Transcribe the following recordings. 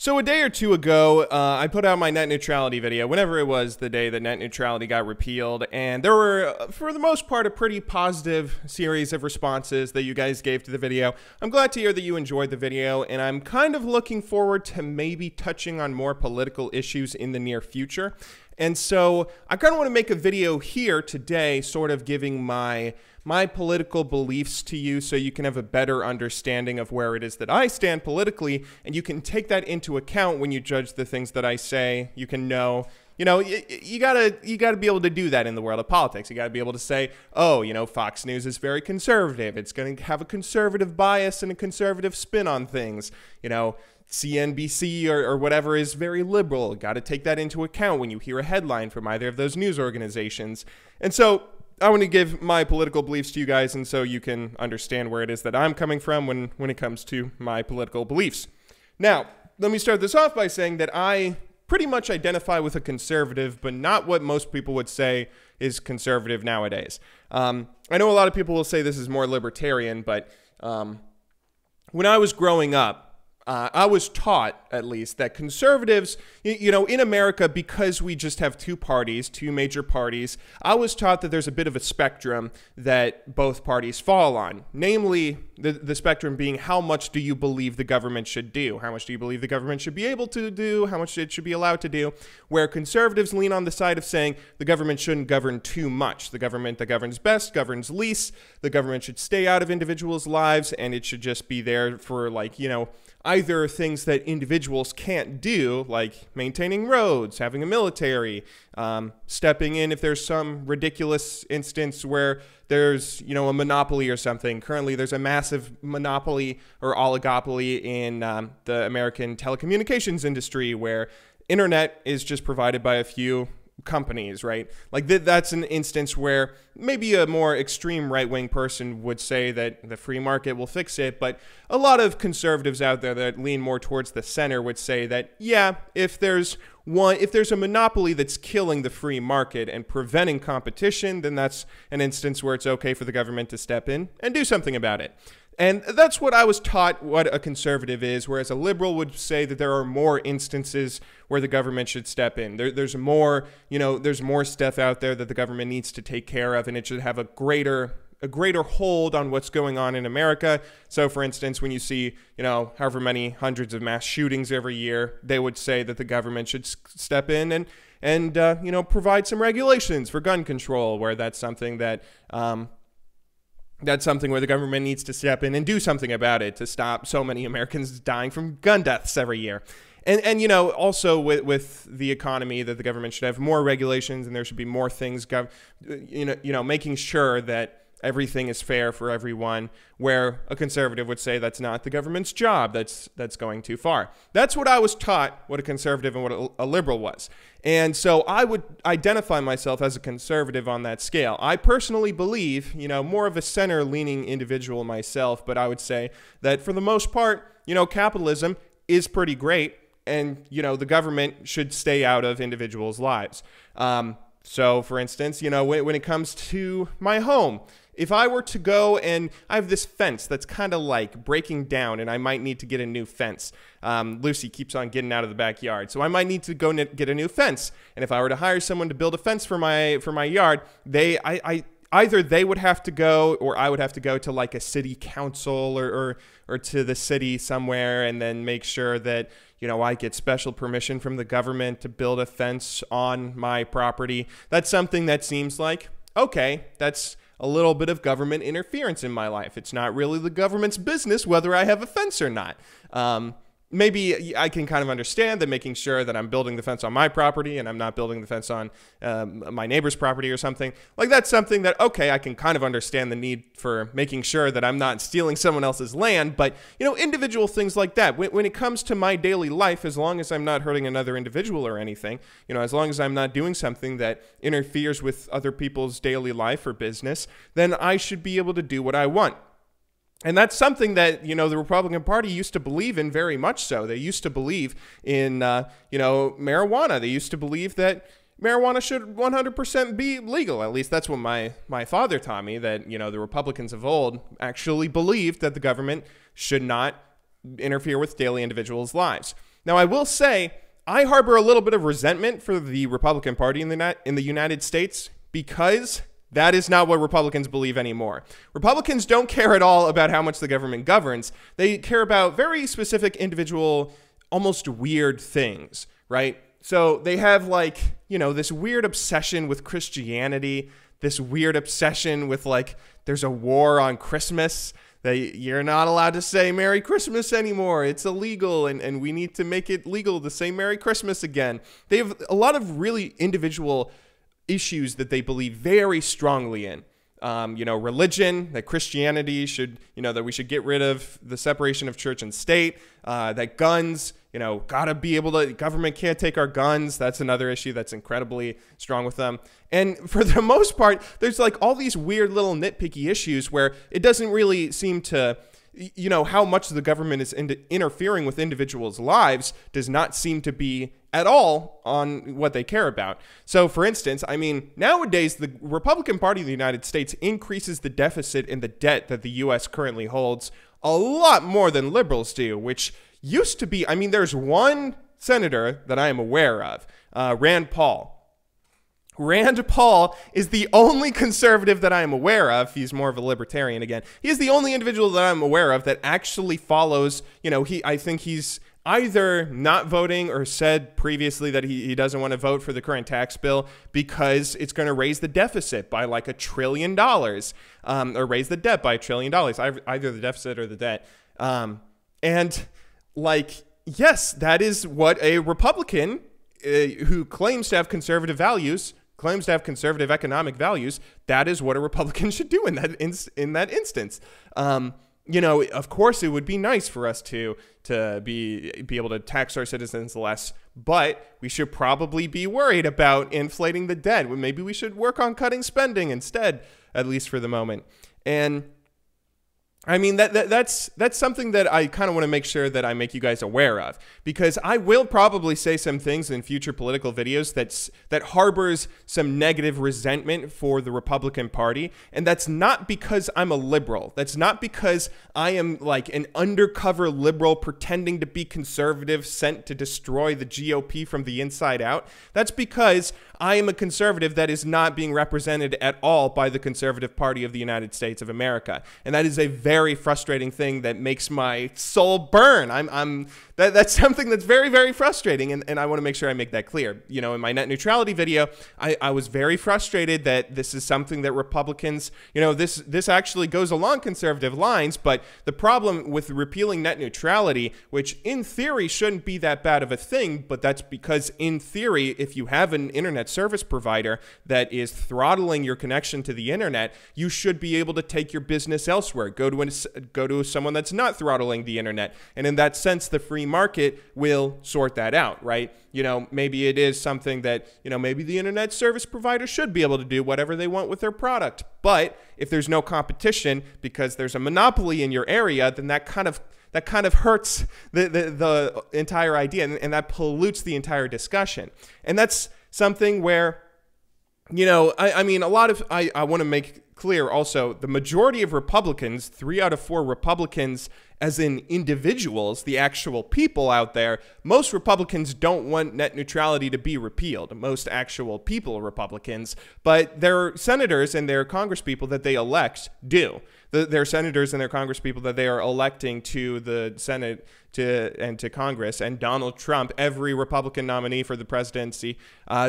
So a day or two ago, I put out my net neutrality video, whenever it was the day that net neutrality got repealed, and there were, for the most part, a pretty positive series of responses that you guys gave to the video. I'm glad to hear that you enjoyed the video, and I'm kind of looking forward to maybe touching on more political issues in the near future. And so I kind of want to make a video here today, sort of giving my political beliefs to you so you can have a better understanding of where it is that I stand politically, and you can take that into account when you judge the things that I say. You can know, you gotta be able to do that in the world of politics. You gotta be able to say, oh, Fox News is very conservative. It's going to have a conservative bias and a conservative spin on things. CNBC or whatever is very liberal. Got to take that into account when you hear a headline from either of those news organizations. And so I want to give my political beliefs to you guys, and so you can understand where it is that I'm coming from when it comes to my political beliefs. Now, let me start this off by saying that I pretty much identify with a conservative, but not what most people would say is conservative nowadays. I know a lot of people will say this is more libertarian, but when I was growing up, I was taught, at least, that conservatives, in America, because we just have two major parties, I was taught that there's a bit of a spectrum that both parties fall on. Namely, the spectrum being, how much do you believe the government should do? How much do you believe the government should be able to do? How much it should be allowed to do? Where conservatives lean on the side of saying the government shouldn't govern too much. The government that governs best governs least. The government should stay out of individuals' lives, and it should just be there for, either things that individuals can't do, like maintaining roads, having a military, stepping in if there's some ridiculous instance where there's, a monopoly or something. Currently, there's a massive monopoly or oligopoly in the American telecommunications industry where internet is just provided by a few companies, right? That's an instance where maybe a more extreme right-wing person would say that the free market will fix it, but a lot of conservatives out there that lean more towards the center would say that, yeah, if there's a monopoly that's killing the free market and preventing competition, then that's an instance where it's okay for the government to step in and do something about it. And that's what I was taught what a conservative is, whereas a liberal would say that there are more instances where the government should step in. There's more stuff out there that the government needs to take care of, and it should have a greater hold on what's going on in America. So, for instance, when you see, however many hundreds of mass shootings every year, they would say that the government should step in and provide some regulations for gun control, where that's something where the government needs to step in and do something about it to stop so many Americans dying from gun deaths every year. And also with the economy, that the government should have more regulations and there should be more things, making sure that everything is fair for everyone, where a conservative would say that's not the government's job, that's going too far. That's what I was taught what a conservative and what a liberal was. And so I would identify myself as a conservative on that scale. I personally believe, more of a center-leaning individual myself, but I would say that for the most part, capitalism is pretty great, and, the government should stay out of individuals' lives. So, for instance, when it comes to my home, if I were to go and I have this fence that's kind of breaking down and I might need to get a new fence. Lucy keeps on getting out of the backyard, so I might need to go get a new fence. And if I were to hire someone to build a fence for my yard, either they would have to go or I would have to go to a city council or to the city somewhere and then make sure that, I get special permission from the government to build a fence on my property. That's something that seems like, okay, that's a little bit of government interference in my life. It's not really the government's business whether I have a fence or not. Maybe I can kind of understand that making sure that I'm building the fence on my property and I'm not building the fence on my neighbor's property or something. That's something that, okay, I can kind of understand the need for making sure that I'm not stealing someone else's land. But, individual things like that, when it comes to my daily life, as long as I'm not hurting another individual or anything, as long as I'm not doing something that interferes with other people's daily life or business, then I should be able to do what I want. And that's something that, the Republican Party used to believe in very much so. They used to believe in, marijuana. They used to believe that marijuana should 100% be legal. At least that's what my father taught me, that, the Republicans of old actually believed that the government should not interfere with daily individuals' lives. Now, I will say, I harbor a little bit of resentment for the Republican Party in the United States because that is not what Republicans believe anymore. Republicans don't care at all about how much the government governs. They care about very specific individual, almost weird things, right? So they have like, you know, this weird obsession with Christianity, this weird obsession with like, there's a war on Christmas. You're not allowed to say Merry Christmas anymore. It's illegal, and we need to make it legal to say Merry Christmas again. They have a lot of really individual issues that they believe very strongly in. You know, religion, that Christianity should, you know, that we should get rid of the separation of church and state, that guns, you know, gotta be able to, government can't take our guns. That's another issue that's incredibly strong with them. And for the most part, there's like all these weird little nitpicky issues where it doesn't really seem to, you know, how much the government is interfering with individuals' lives does not seem to be at all on what they care about. So, for instance, I mean, nowadays, the Republican Party of the United States increases the deficit and the debt that the U.S. currently holds a lot more than liberals do, which used to be, I mean, there's one senator that I am aware of, Rand Paul. Rand Paul is the only conservative that I am aware of. He's more of a libertarian again. He is the only individual that I'm aware of that actually follows, you know, I think he's either not voting or said previously that he doesn't want to vote for the current tax bill because it's going to raise the deficit by like $1 trillion, or raise the debt by $1 trillion, either the deficit or the debt. And like, yes, that is what a Republican who claims to have conservative values, claims to have conservative economic values, that is what a Republican should do in that instance. You know, of course, it would be nice for us to be able to tax our citizens less, but we should probably be worried about inflating the debt. Maybe we should work on cutting spending instead, at least for the moment. And I mean, that's something that I kind of want to make sure that I make you guys aware of, because I will probably say some things in future political videos that harbors some negative resentment for the Republican Party. And that's not because I'm a liberal. That's not because I am like an undercover liberal pretending to be conservative sent to destroy the GOP from the inside out. That's because I am a conservative that is not being represented at all by the Conservative Party of the United States of America. And that is a very frustrating thing that makes my soul burn. That's something that's very, very frustrating, and I want to make sure I make that clear. You know, in my net neutrality video, I was very frustrated that this is something that Republicans, you know, this actually goes along conservative lines, but the problem with repealing net neutrality, which in theory shouldn't be that bad of a thing, but that's because in theory, if you have an internet service provider that is throttling your connection to the internet, you should be able to take your business elsewhere. Go to someone that's not throttling the internet. And in that sense, the free market will sort that out, right? You know, maybe it is something that, you know, maybe the internet service provider should be able to do whatever they want with their product. But if there's no competition because there's a monopoly in your area, then that kind of hurts the entire idea, and that pollutes the entire discussion. And that's something where, you know, I mean, I want to make clear also, the majority of Republicans, 3 out of 4 Republicans, as in individuals, the actual people out there, most Republicans don't want net neutrality to be repealed. Most actual people are Republicans, but their senators and their congresspeople that they elect do. Their senators and their congresspeople that they are electing to the Senate and to Congress, and Donald Trump, every Republican nominee for the presidency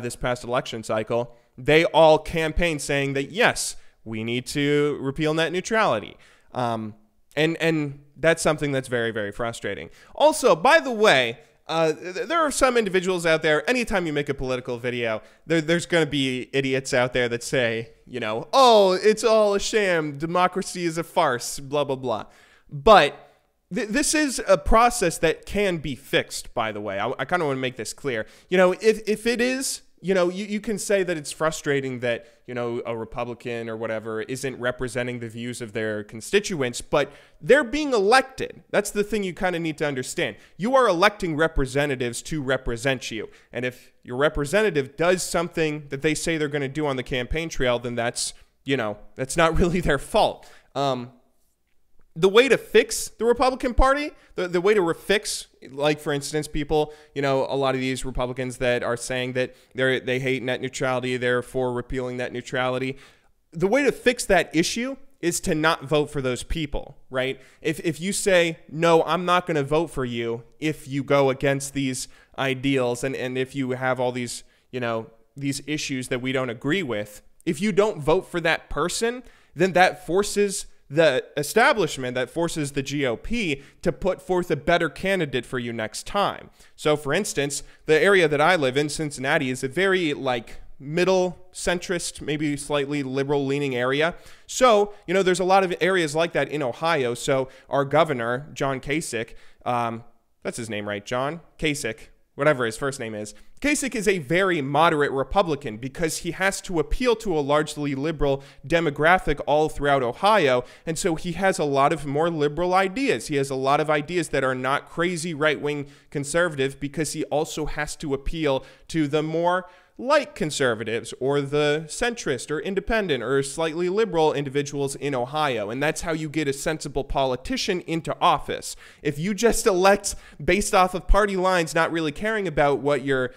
this past election cycle, they all campaigned saying that, yes, we need to repeal net neutrality. And that's something that's very, very frustrating. Also, by the way, there are some individuals out there, anytime you make a political video, there's going to be idiots out there that say, you know, oh, it's all a sham, democracy is a farce, blah, blah, blah. But this is a process that can be fixed, by the way. I kind of want to make this clear. You know, if it is, you know, you can say that it's frustrating that, you know, a Republican or whatever isn't representing the views of their constituents, but they're being elected. That's the thing you kind of need to understand. You are electing representatives to represent you. And if your representative does something that they say they're going to do on the campaign trail, then that's, you know, that's not really their fault. the way to fix the Republican Party, the way to fix, like, for instance, people, a lot of these Republicans that are saying that they hate net neutrality, they're for repealing net neutrality. The way to fix that issue is to not vote for those people, right? If you say, no, I'm not going to vote for you if you go against these ideals and if you have all these, these issues that we don't agree with, if you don't vote for that person, then that forces the establishment, that forces the GOP to put forth a better candidate for you next time. So, for instance, the area that I live in, Cincinnati, is a very, middle centrist, maybe slightly liberal leaning area. So, there's a lot of areas like that in Ohio. So our governor, John Kasich, that's his name, right? John Kasich, whatever his first name is. Kasich is a very moderate Republican because he has to appeal to a largely liberal demographic all throughout Ohio. And so he has a lot of more liberal ideas. He has a lot of ideas that are not crazy right-wing conservative because he also has to appeal to the more like conservatives or the centrist or independent or slightly liberal individuals in Ohio. And that's how you get a sensible politician into office. If you just elect based off of party lines, not really caring about what your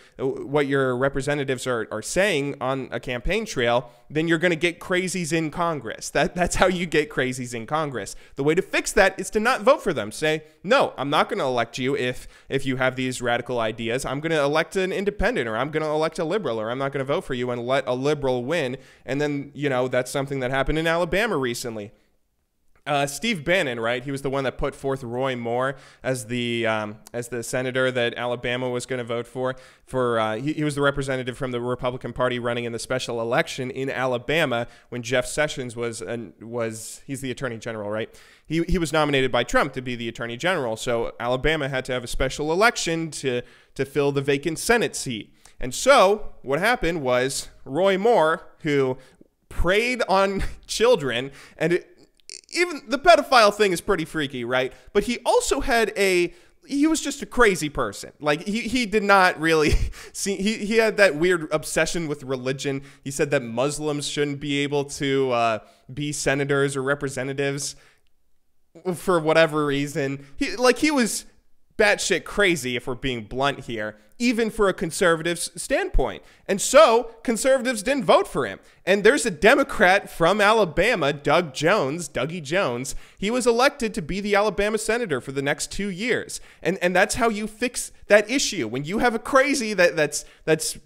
representatives are saying on a campaign trail, then you're going to get crazies in Congress. That's how you get crazies in Congress. The way to fix that is to not vote for them. Say, no, I'm not going to elect you if you have these radical ideas. I'm going to elect an independent, or I'm going to elect a liberal, or I'm not going to vote for you and let a liberal win. And then, that's something that happened in Alabama recently. Steve Bannon, right? He was the one that put forth Roy Moore as the senator that Alabama was going to vote for. He was the representative from the Republican Party running in the special election in Alabama when Jeff Sessions he's the attorney general, right? He was nominated by Trump to be the attorney general. So Alabama had to have a special election to fill the vacant Senate seat. And so what happened was Roy Moore, who preyed on children, and even the pedophile thing is pretty freaky, right? But he also had he was just a crazy person. He did not really see, he had that weird obsession with religion. He said that Muslims shouldn't be able to be senators or representatives for whatever reason. He was batshit crazy, if we're being blunt here, even for a conservative standpoint. And so conservatives didn't vote for him. And there's a Democrat from Alabama, Dougie Jones. He was elected to be the Alabama senator for the next 2 years. And that's how you fix that issue. When you have a crazy that's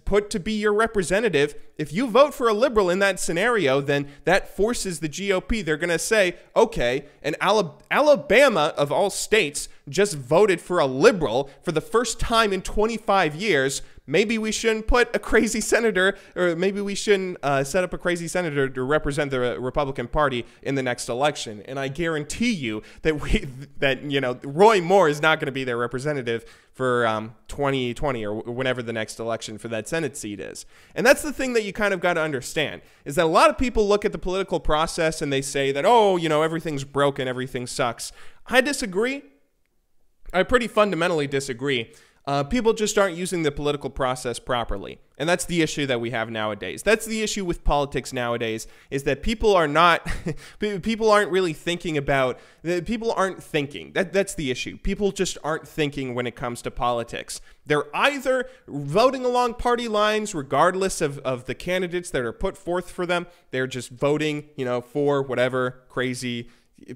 put to be your representative, if you vote for a liberal in that scenario, then that forces the GOP. They're going to say, okay, and Alabama, of all states, just voted for a liberal for the first time in 25 years. Maybe we shouldn't put a crazy senator, or maybe we shouldn't set up a crazy senator to represent the Republican Party in the next election. And I guarantee you that Roy Moore is not going to be their representative for 2020 or whenever the next election for that Senate seat is. And that's the thing that you kind of got to understand, is that a lot of people look at the political process and they say that, everything's broken, everything sucks. I disagree. I pretty fundamentally disagree. People just aren't using the political process properly. And that's the issue that we have nowadays. That's the issue with politics nowadays, is that people aren't really thinking about, people aren't thinking. That's the issue. People just aren't thinking when it comes to politics. They're either voting along party lines, regardless of the candidates that are put forth for them. They're just voting, for whatever crazy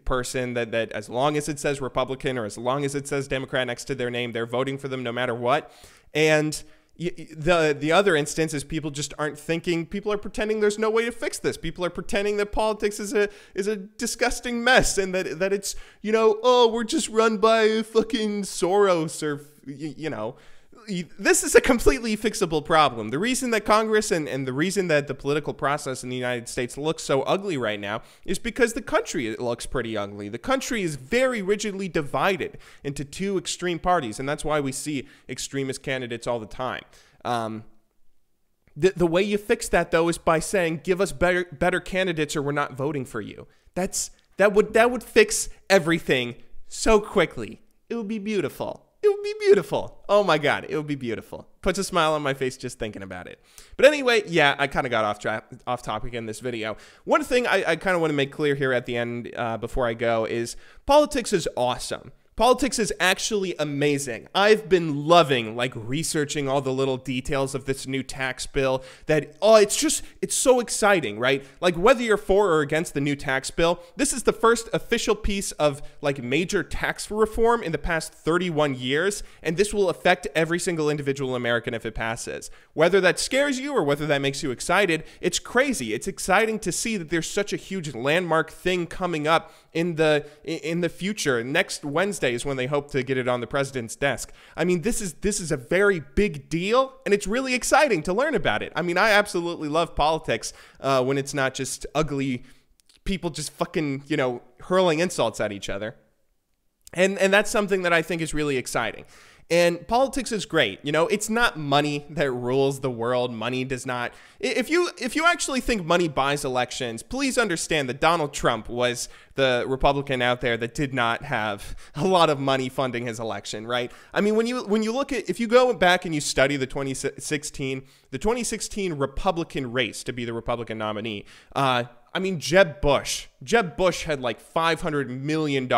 person that as long as it says Republican or as long as it says Democrat next to their name, they're voting for them no matter what. And the other instance is people just aren't thinking. People are pretending there's no way to fix this. People are pretending that politics is a disgusting mess, and that it's, we're just run by fucking Soros, or this is a completely fixable problem. The reason that Congress and the reason that the political process in the United States looks so ugly right now is because the country looks pretty ugly. The country is very rigidly divided into two extreme parties, and that's why we see extremist candidates all the time. The way you fix that, though, is by saying, give us better candidates or we're not voting for you. That would fix everything so quickly. It would be beautiful. It It would be beautiful. Oh my God, it would be beautiful. Puts a smile on my face just thinking about it. But anyway, yeah, I kind of got off topic in this video. One thing I kind of want to make clear here at the end before I go is politics is awesome. Politics is actually amazing. I've been loving like researching all the little details of this new tax bill that, it's so exciting, right? Like whether you're for or against the new tax bill, this is the first official piece of like major tax reform in the past 31 years. And this will affect every single individual American if it passes. Whether that scares you or whether that makes you excited, it's crazy. It's exciting to see that there's such a huge landmark thing coming up in the future. Next Wednesday is when they hope to get it on the president's desk. I mean, this is a very big deal, and it's really exciting to learn about it. I mean, I absolutely love politics when it's not just ugly people just fucking, hurling insults at each other. And that's something that I think is really exciting. And politics is great. It's not money that rules the world. Money does not. If you actually think money buys elections, please understand that Donald Trump was the Republican out there that did not have a lot of money funding his election, right? I mean, when you look at, if you go back and you study the 2016 Republican race to be the Republican nominee, I mean, Jeb Bush had like $500 million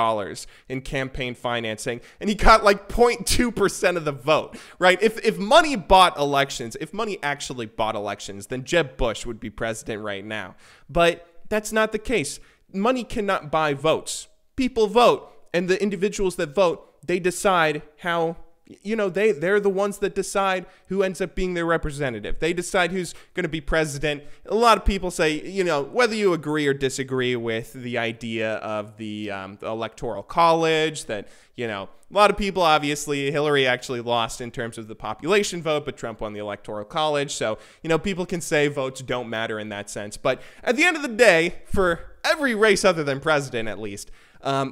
in campaign financing, and he got like 0.2% of the vote, right? If money bought elections, if money actually bought elections, then Jeb Bush would be president right now. But that's not the case. Money cannot buy votes. People vote, and the individuals that vote, they decide how, they're the ones that decide who ends up being their representative. They decide who's going to be president. A lot of people say, whether you agree or disagree with the idea of the electoral college, that, a lot of people, obviously, Hillary actually lost in terms of the population vote, but Trump won the electoral college. So, people can say votes don't matter in that sense. But at the end of the day, for every race other than president, at least,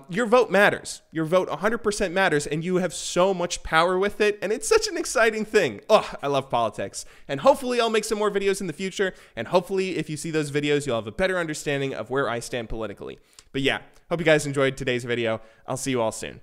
your vote matters. Your vote 100% matters, and you have so much power with it, and it's such an exciting thing. Oh, I love politics. And hopefully I'll make some more videos in the future, and hopefully if you see those videos, you'll have a better understanding of where I stand politically. But yeah, hope you guys enjoyed today's video. I'll see you all soon.